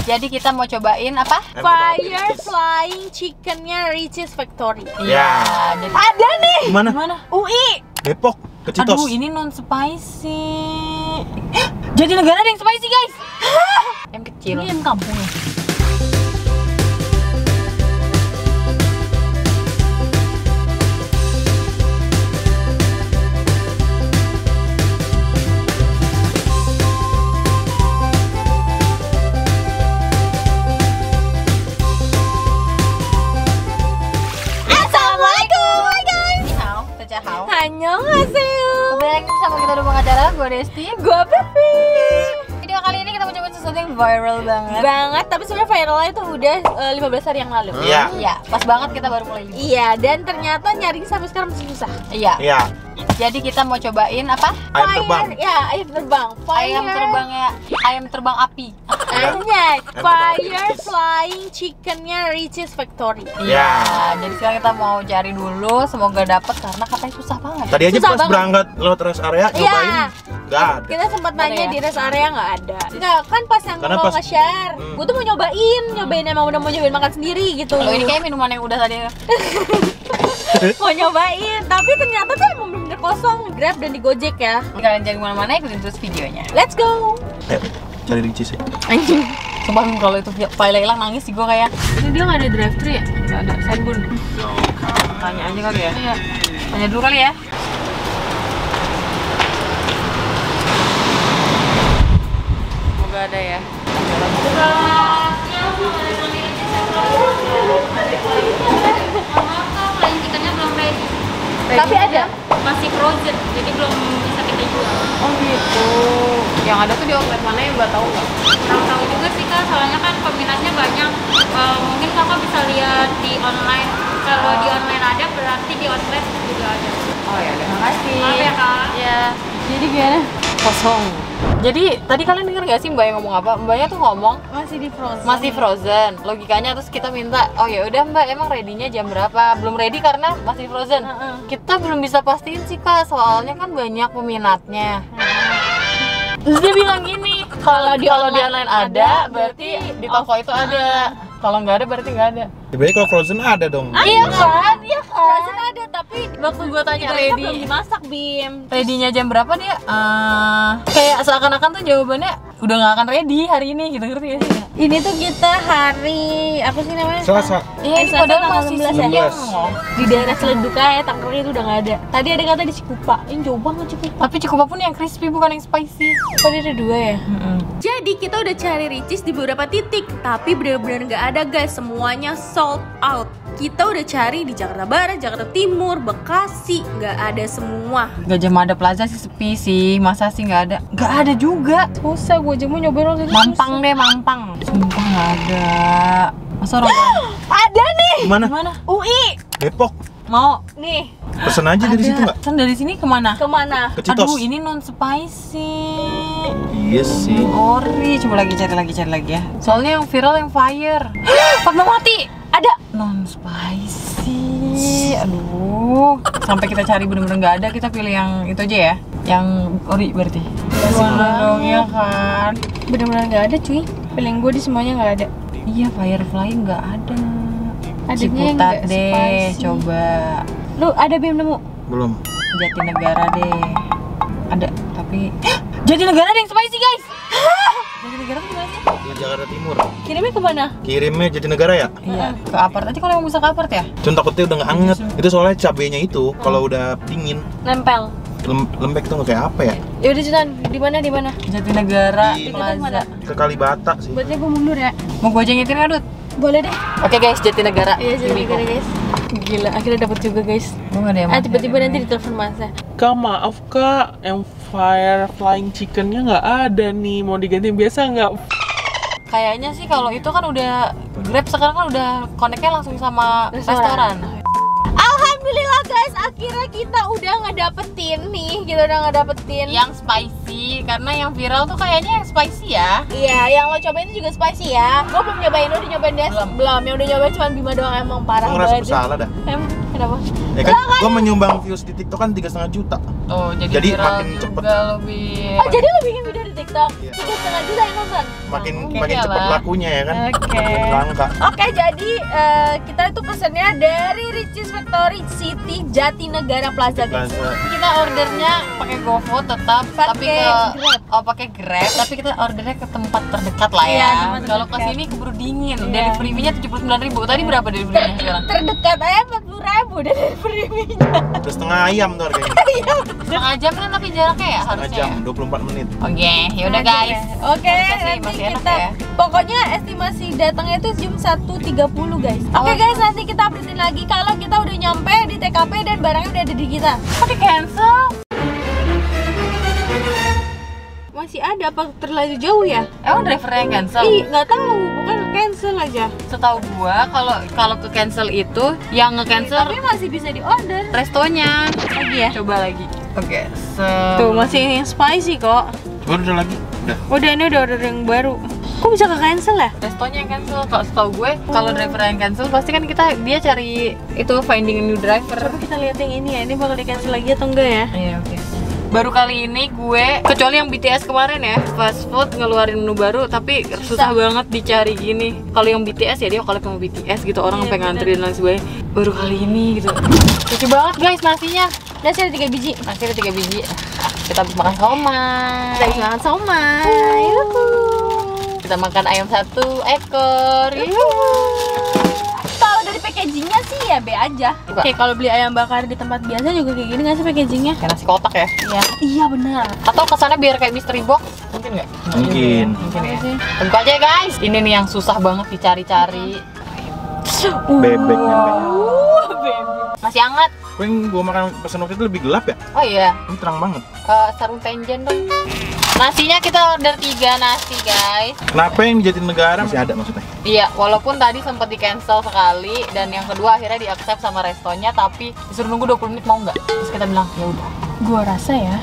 Jadi kita mau cobain apa? Fire Flying Chickennya Richeese Factory. Iya. Jadi Ada nih. Mana? UI. Depok, Kecitos. aduh, ini non spicy. Jadi negara ada yang spicy, guys. Yang kecil. Ini yang kampung ya. Annyeonghaseyo. Kembali lagi sama kita di acara, gue Desti, Gue Pepi. Video kali ini kita mau coba sesuatu yang viral banget. Tapi sebenarnya viralnya itu udah 15 hari yang lalu. Iya. Iya, pas banget kita baru mulai. Iya, dan ternyata nyari sampai sekarang masih susah. Iya. Iya. Jadi kita mau cobain apa? Ayam terbang. Ya, ayam terbang. Ayam terbang ya, ayam terbang api. Anjay, Ayam Fire terbang. Flying Chickennya Richeese Factory. Iya. Jadi sekarang kita mau cari dulu, semoga dapet karena katanya susah banget. Tadi aja Susah pas banget. berangkat lewat rest area nyobain Iya. nggak ada. Kita sempat Mana nanya ya? di rest area nggak ada. Nggak, kan pas yang Karena mau pas- nge-share, gue tuh mau nyobain emang udah mau nyobain makan sendiri gitu. Kalau ini kayak minuman yang udah tadi. Mau nyobain, tapi ternyata tuh emang bener-bener kosong di Grab dan di Gojek ya. Kalian jangan kemana-mana, ikutin terus videonya. Let's go. Ayo, cari Ricis ya. Anjing. Sumpah kalau itu file hilang nangis sih gue kayak. Ini dia nggak ada drive-thru ya? Gak ada, Saibun. Tanya aja kali ya. Iya. Tanya dulu kali ya. Semoga ada ya. Flying chickennya belum ready, Tapi ada. masih frozen, jadi belum bisa kita jual. Oh gitu. Yang ada tuh di outlet mana yang Mbak tahu nggak? Kurang tahu juga sih kak, soalnya kan peminatnya banyak. Mungkin kakak bisa lihat di online. Kalau di online ada, berarti di outlet juga ada. Oh ya, terima kasih. Maaf ya kak. Ya. Jadi gimana? Kosong. Jadi tadi kalian denger gak sih Mbak yang ngomong apa? Mbaknya tuh ngomong Masih di frozen. masih frozen. Logikanya terus kita minta, oh ya udah Mbak, emang ready-nya jam berapa? Belum ready karena masih frozen. Kita belum bisa pastiin sih Kak, soalnya kan banyak peminatnya. Terus dia bilang gini, kalau di online ada, berarti di toko itu ada. Kalau nggak ada berarti nggak ada. Sebenarnya kalau frozen ada dong. Iya kan? Iya Frozen kan? ada, tapi Waktu gue tanya ready belum ready, dimasak, Bim. ready-nya jam berapa dia? Kayak seakan-akan tuh jawabannya udah nggak akan ready hari ini gitu, ngerti gak sih? Ini tuh kita hari apa sih namanya? Selasa. Iya, ini Selasa padahal tanggal masih 16 ya? siang. Di daerah Seleduka ya, Tangkernya itu udah nggak ada. Tadi ada kata di Cikupa. Ini jauh banget Cikupa. Tapi cukup apapun yang crispy bukan yang spicy. Kok dia ada dua ya? Jadi kita udah cari Richeese di beberapa titik, tapi benar-benar nggak ada guys, semuanya sold out. Kita udah cari di Jakarta Barat, Jakarta Timur, Bekasi, nggak ada semua. Gajah Mada Plaza sih sepi sih, masa sih nggak ada? Nggak ada juga. Susah, gue aja mau nyobain waktu itu. Mampang deh, Mampang. Sumpah nggak ada. Masa orang Ada nih. Gimana? Gimana? UI. Depok. Mau? Nih, Pesen aja dari situ nggak? Kan dari sini kemana? kemana? Kecitos. Aduh, ini non spicy. Iya sih. Ori, coba lagi cari lagi ya. Soalnya yang viral yang fire. Fatmawati ada non spicy. Aduh, sampai kita cari bener-bener nggak ada, kita pilih yang itu aja ya. Yang ori berarti. Gimana dong ya kan? Bener-bener nggak ada cuy. Feeling gue di semuanya nggak ada. Iya, firefly nggak ada. Adanya yang Ciputat nggak deh, spicy. coba. Lu ada Bim nemu? Belum. Jatinegara deh. Ada, tapi Jatinegara ada yang spicy, guys. Jatinegara tuh gimana sih? Di Jakarta Timur. Kirimnya kemana? Kirimnya Jatinegara ya? Iya, ke apart. Nanti kalau yang bisa ke apart ya? Cuma takutnya udah nggak anget. Itu soalnya cabenya itu kalau udah dingin Nempel. lembek tuh nggak kayak apa ya? Ya udah Jutan, di mana di mana? Jatinegara Di- Plaza. Ke Kalibata sih. Buatnya gue mundur ya. Mau gue aja nyetir nggak, Dut? Boleh deh. Oke guys, Jatinegara. Iya jadi gara guys. Gila, akhirnya dapat juga guys. Gue nggak ada yang Tiba-tiba nanti ditelepon Masnya. Kak maaf kak, yang fire flying chickennya nggak ada nih, mau diganti biasa nggak? Kayaknya sih kalau itu kan udah Grab sekarang kan udah connect-nya langsung sama restoran. Alhamdulillah guys, akhirnya kita udah ngedapetin nih. Kita udah ngedapetin. Yang spicy, karena yang viral tuh kayaknya yang spicy ya. Iya, yang lo cobain itu juga spicy ya. Gue belum nyobain, lo udah nyobain Des? Belum. Yang udah nyobain cuma Bima doang, emang parah Gue ngerasa banget. bersalah dah. Emang kenapa? Ya kan, gue menyumbang views di TikTok kan 3,5 juta. Oh, jadi Jadi viral makin juga cepet. lebih. Oh jadi lo bikin video di TikTok. Iya. 3,5 juta yang nonton. Makin Oke cepet lah. lakunya ya kan. Oke. Makin langka. Oke, jadi kita itu pesennya dari Ricis Factory City Jatinegara Plaza guys. Plaza. Kita ordernya pakai GoFood tetap, tapi Pakai Grab. pakai Grab, tapi kita ordernya ke tempat terdekat lah Iya, ya. tempat Kalau ke terdekat. sini keburu dingin. Iya. Delivery-nya 79.000. Tadi berapa delivery-nya sekarang? Terdekat aja 40.000 dari premiumnya. Terus setengah ayam tuh harganya. Setengah jam kan tapi jaraknya ya Setengah harusnya. jam, Ya? 24 menit. Oke, yaudah guys. Oke, Harusnya sih nanti masih enak kita ya. pokoknya estimasi datangnya itu jam 1.30 guys. Oke guys, nanti kita updatein lagi kalau kita udah nyampe di TKP dan barangnya udah ada di kita. Kok di cancel? Masih ada apa terlalu jauh ya? Emang drivernya yang cancel? Ih, nggak tahu, bukan cancel aja. Setahu gua kalau ke cancel itu yang nge-cancel Tapi masih bisa di order. restonya. Lagi ya? Coba lagi. Oke, Tuh masih yang spicy kok. Udah lagi. Udah. Udah, ini udah order yang baru. Kok bisa ke cancel ya? restonya yang cancel. Kalau setahu gue, kalau driver yang cancel pasti kan dia cari itu finding a new driver. Coba kita lihat yang ini ya. Ini bakal di cancel lagi atau enggak ya? Iya, oke. Baru kali ini gue, kecuali yang BTS kemarin ya, fast food ngeluarin menu baru, tapi susah banget dicari gini. Kalau yang BTS ya dia kalau mau BTS gitu, orang Iya, sampai bener. ngantri dan lain sebagainya. Baru kali ini gitu. Lucu banget guys nasinya. Nasi ada 3 biji. Nasi ada 3 biji. Kita habis makan somai. Kita habis makan somai. Kita makan ayam 1 ekor. Kalau dari packagingnya sih ya B aja. Enggak. Kayak kalau beli ayam bakar di tempat biasa juga kayak gini nggak sih packagingnya? Kayak nasi kotak ya. Iya. Iya benar. Atau kesannya biar kayak mystery box, mungkin nggak? Mungkin. Mungkin ya. Buka aja guys. Ini nih yang susah banget dicari-cari. Bebek nyampe. Masih hangat. Kok yang gua makan pesan waktu itu lebih gelap ya? Oh iya. Ini terang banget. Sarung penjen dong. Nasinya kita order 3 nasi guys. Kenapa yang di Jatinegara masih ada maksudnya? Iya, walaupun tadi sempat di cancel sekali dan yang kedua akhirnya di accept sama restonya, tapi disuruh nunggu 20 menit mau nggak? Terus kita bilang ya udah. Gua rasa ya.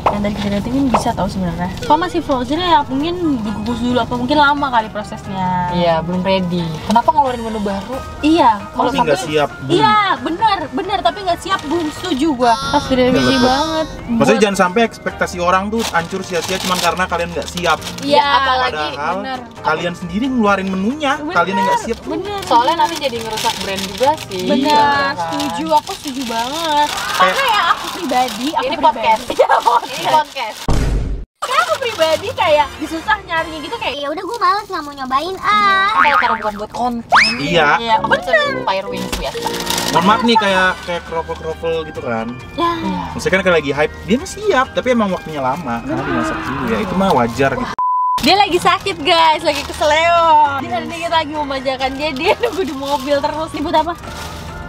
Yang dari kita datengin bisa tahu sebenarnya. Kalau masih frozen ya mungkin dikukus dulu apa mungkin lama kali prosesnya. Iya, belum ready. Kenapa ngeluarin menu baru? Iya. Kalau nggak siap. Iya, benar tapi nggak siap, belum setuju gua. Pas beda biji Betul. banget. Maksudnya jangan sampai ekspektasi orang tuh hancur sia-sia cuma karena kalian nggak siap. Iya, apalagi Padahal bener. kalian sendiri ngeluarin menunya, kalian yang nggak siap. Bener. Soalnya nanti jadi ngerusak brand juga sih. Bener, Iya kan? setuju, aku setuju banget. Karena ya aku pribadi, Ini podcast. Ini podcast. Karena aku pribadi kayak disusah nyarinya gitu kayak Ya udah gue males nggak mau nyobain ah. Kalau karena bukan buat konten. Iya. Iya, aku pesen fire wings biasa. Mohon maaf nih kayak kroffel gitu kan. ya. Maksudnya kan kalau lagi hype dia nggak siap, tapi emang waktunya lama karena dimasak dulu ya. Itu mah wajar gitu. Dia lagi sakit guys, lagi keseleo. Di sana kita lagi memanjakan dia nunggu di mobil terus. Ini buat apa?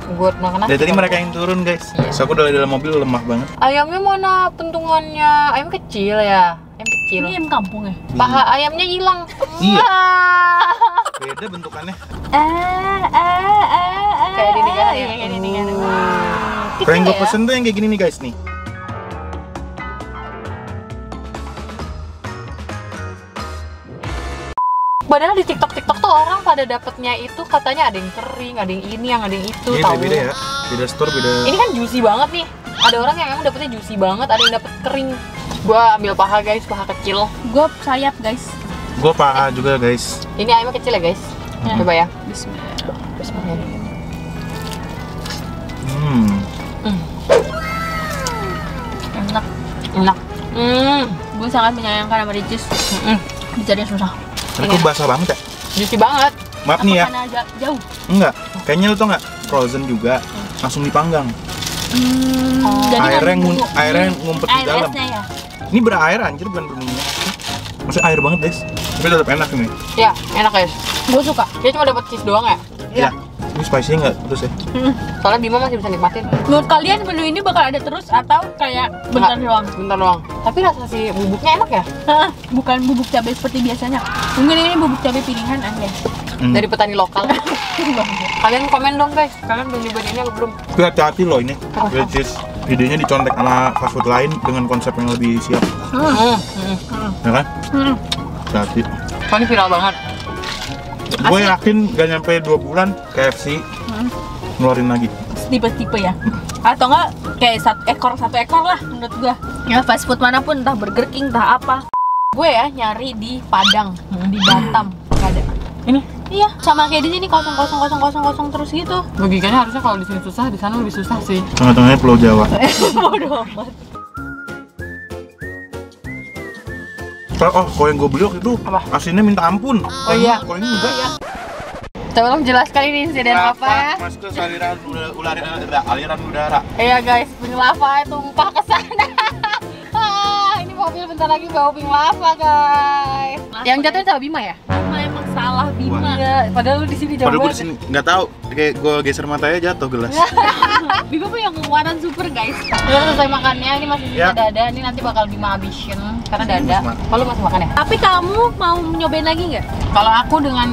Buat makan nasi. Dari tadi mereka yang turun guys. So aku udah di dalam mobil lemah banget. Ayamnya mana pentungannya? Ayam kecil ya? Ayam kecil. Ini ayam kampung ya? Paha ayamnya hilang. Iya. Ah. Beda bentukannya. Kayak di nikahan ya? Iya, kayak di nikahan. Kalau yang gue ya? pesen tuh yang kayak gini nih guys nih. Padahal di TikTok tuh orang pada dapetnya itu katanya ada yang kering, ada yang ini, yang ada yang itu. Ini tahu. beda ya. Beda store, beda. Ini kan juicy banget nih. Ada orang yang emang dapetnya juicy banget, ada yang dapet kering. Gua ambil paha guys, paha kecil. Gue sayap guys. Gue paha juga guys. Ini ayamnya kecil ya guys. Coba ya. Bismillah. Bismillah. Enak. Enak. Gue sangat menyayangkan sama Ricis. Dicari susah. Tapi kok basah banget ya? Juicy banget. Maaf nih ya. Karena agak jauh. Enggak. Kayaknya lu tau nggak? Frozen juga. Langsung dipanggang. Jadi Airnya ngumpet di air dalam. esnya ya. Ini berair anjir bukan berminyak. Maksudnya air banget guys. Tapi tetap enak ini. Ya, enak guys. Gue suka. Dia cuma dapat cheese doang ya. Ya. Ini spicy nggak terus ya? Soalnya Bima masih bisa nikmatin. Menurut kalian menu ini bakal ada terus atau kayak bentar Nggak, doang? Bentar doang. Tapi rasa si bubuknya enak ya. Hah, bukan bubuk cabai seperti biasanya. Mungkin ini bubuk cabai pilihan Anda. Dari petani lokal. Kalian komen dong guys. Kalian belum nyobain ini atau belum? Tapi hati-hati loh ini. Which is idenya dicontek sama fast food lain dengan konsep yang lebih siap. Ya kan? Hati-hati. Soalnya viral banget. Gue yakin gak nyampe 2 bulan KFC ngeluarin lagi. Tipe-tipe ya. Atau enggak kayak satu ekor lah menurut gua. Ya fast food manapun entah Burger King entah apa. Gue ya nyari di Padang, di Batam nggak ada. Ini Iya, sama kayak di sini kosong terus gitu. logikanya harusnya kalau di sini susah, di sana lebih susah sih. Tengah-tengahnya Pulau Jawa. Bodoh amat. Oh, kalau yang gue beli waktu itu Apa? asinnya minta ampun. Oh iya. Kalau ini enggak ya. Tolong jelaskan ini insiden apa ya? Masuk ke aliran udara. Iya guys, ping lava tumpah ke sana. Ini mobil bentar lagi bawa ping lava guys. Yang jatuhin sama Bima ya? Emang salah Bima. Iya, padahal lu di sini jauh Padahal gue di banget. sini nggak tahu, kayak gue geser matanya jatuh gelas. Bima punya kekuatan super guys. Udah selesai makannya, ini masih sisa Ya. dada. Ini nanti bakal Bima habisin karena dada. Mas. Oh, lu masih makan ya? Tapi kamu mau nyobain lagi nggak? Kalau aku dengan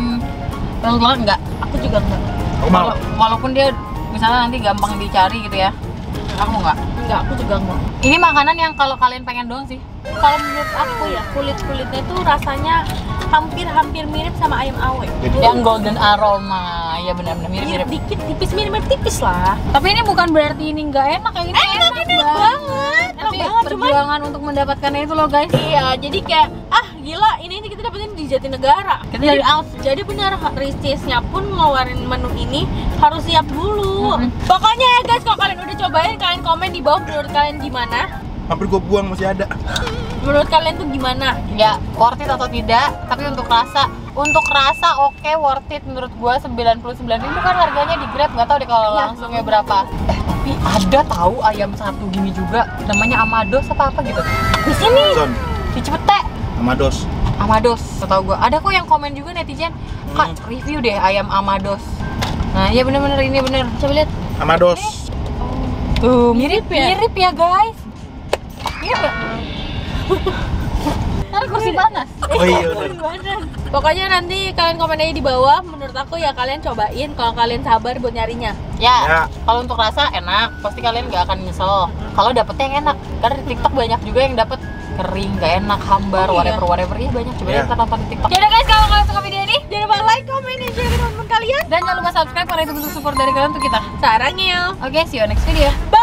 pelan enggak. Aku juga enggak. Aku mau. Walaupun dia misalnya nanti gampang dicari gitu ya. Aku enggak. Enggak, aku juga enggak. Ini makanan yang kalau kalian pengen doang sih. Kalau menurut aku ya kulitnya tuh rasanya hampir mirip sama ayam awe. Yang golden aroma. Ya benar-benar Mirip mirip-mirip. dikit, mirip tipis lah. Tapi ini bukan berarti ini nggak enak, kayak ini enak banget. Tapi Enak banget, perjuangan untuk mendapatkannya itu loh guys. Iya, jadi kayak gila ini kita dapetin di Jatinegara. Kita dari Alf. Jadi benar Ricis-nya pun ngeluarin menu ini harus siap dulu. Pokoknya ya guys, kalau kalian udah cobain, kalian komen di bawah menurut kalian gimana? Hampir gue buang masih ada. Menurut kalian tuh gimana? Ya worth it atau tidak, tapi untuk rasa oke, worth it menurut gua. 99.000 kan harganya di Grab, nggak tahu deh kalau langsungnya berapa. Tapi ada tahu ayam satu gini juga namanya Amados apa gitu. Di sini Zon, di Cipete. Amados. Tahu gua. Ada kok yang komen juga netizen, "Kak, review deh ayam Amados." Nah, iya bener-bener ini bener. Coba lihat. Amados. Tuh, mirip ya guys. Mirip gak? Ntar kursi panas. Oh iya benar. Pokoknya nanti kalian komen aja di bawah. Menurut aku ya kalian cobain kalau kalian sabar buat nyarinya. Ya. Kalau untuk rasa enak, pasti kalian nggak akan nyesel. Kalau dapetnya yang enak, karena di TikTok banyak juga yang dapet kering, nggak enak, hambar, Oh, iya. whatever. Iya banyak. Coba Iya. ntar nonton di TikTok. Jadi guys, kalau kalian suka video ini, jangan lupa like, comment, dan share ke teman-teman kalian. Dan jangan lupa subscribe karena itu bentuk support dari kalian untuk kita. Sarangnya. Oke, see you next video. Bye.